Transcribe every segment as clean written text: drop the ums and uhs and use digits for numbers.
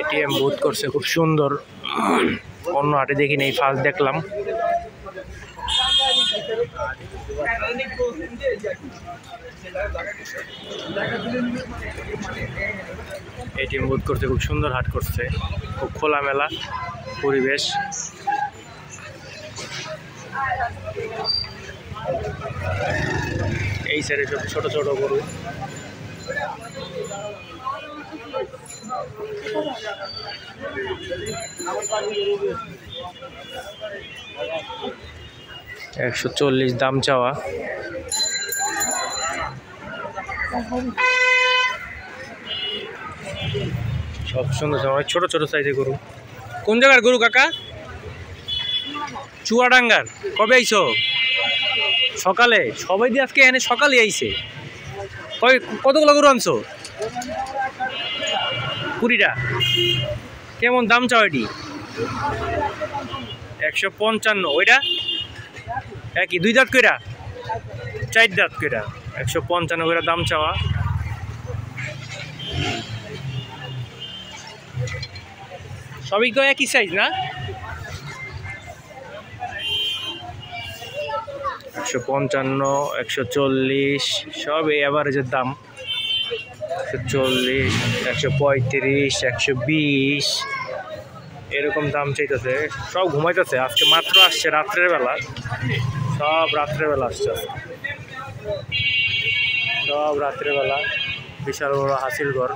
ATM booth করছে খুব সুন্দর, অন্য হাটে দেখিনি, এই ফার্স্ট দেখলাম। এটিএম বুথ করছে খুব সুন্দর, হাট করছে খুব খোলামেলা পরিবেশ। এই সাইডে সব ছোট ছোট গরু। $140 দাম চাওয়া। সব সুন্দর অনেক ছোট ছোট সাইজের গরু। কোন জায়গার গরু কাকা? চুয়াডাঙ্গার। কবে আইছো? সকালে? সবাই দিয়ে আজকে এনে সকালে আইছে। কতগুলো গরু আনছো? 20টা। কেমন দাম চাও এটি? 155। ওইটা একই, 2 দাঁত কইরা? 4 দাঁত কইরা। 155 করে দাম চাওয়া। সবই তো একই সাইজ না? 155, 140 সব এই অ্যাভারেজের দাম। 140, 135, 120 এরকম দাম চাইতেছে। সব ঘুমাইতেছে, আজকে মাত্র আসছে রাত্রের বেলা, সব রাত্রের বেলা আসছে, সব রাত্রের বেলা। বিশাল বড় হাসিল ঘর।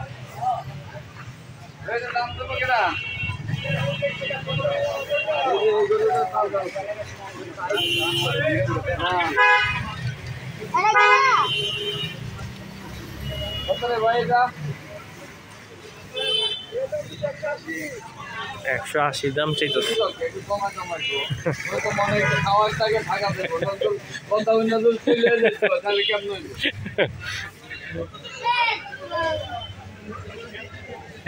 $180 দাম চাইতেছে।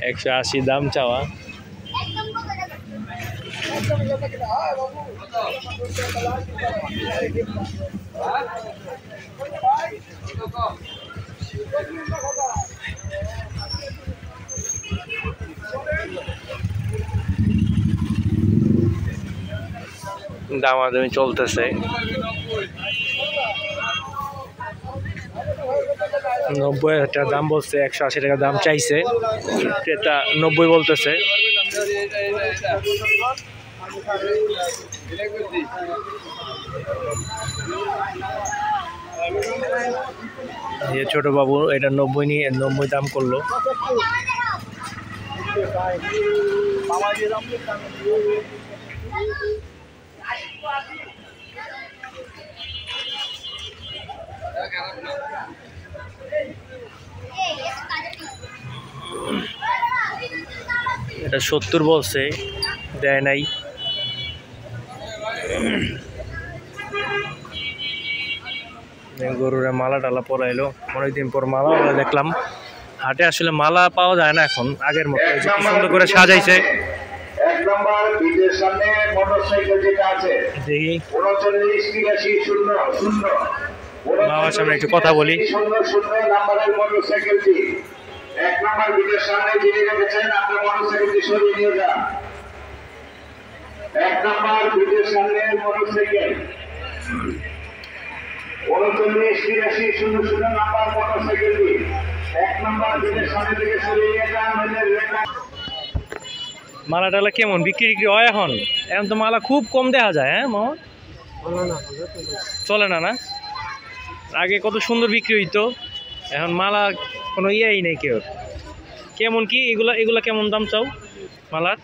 $180 দাম চাওয়া। দামাদামি চলতেছে। 90 টাকা দাম বলছে, 180 টাকা দাম চাইছে, ক্রেতা 90 বলতেছে। ছোট বাবু এটা 90 নিয়ে 90 দাম করলো। এটা 70 বলছে, দেয় নাই। গরুর মালা টালা পরাইলো, অনেকদিন পর মালা দেখলাম হাটে। আসলে মালা পাওয়া যায় না এখন আগের মতো, কি সুন্দর করে সাজাইছে। দেখি বাবার সামনে একটু কথা বলি। মালা টালা কেমন বিক্রি হয় এখন? এখন তো মালা খুব কম দেখা যায়। হ্যাঁ মামা, চলে না? না, আগে কত সুন্দর বিক্রি হইতো, এখন মালা কোনো ইয়েই নেই কেউ। কেমন কি এগুলা এগুলা কেমন দাম চাও মালার?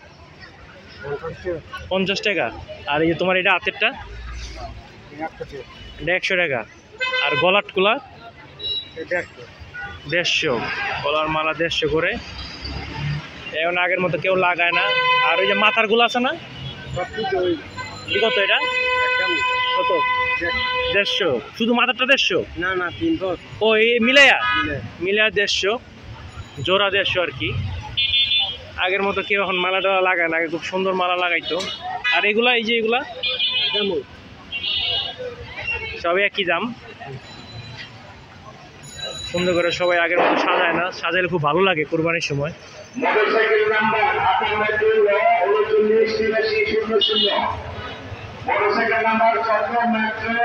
50 টাকা। আর এই যে তোমার এটা হাতেরটা, এটা 100 টাকা। আর গলাটগুলা 150, গলার মালা 150 করে। এখন আগের মতো কেউ লাগায় না। আর ওই যে মাথার গুলো আছে না, কত এটা? কত? 150। শুধু মাথারটা 150? না না, 300। ও এই মিলাইয়া 150, জোড়া 150 আর কি। আগের মতো কেউ এখন মালা টালা লাগায় না, আগে খুব সুন্দর মালা লাগাইতো। আর এগুলা, এই যে এগুলা সবই একই দাম, সুন্দর করে সবাই আগের মতো সাজায় না, সাজাইলে খুব ভালো লাগে কোরবানির সময়। Motorcycle number 98 39 83 00। Motorcycle number 54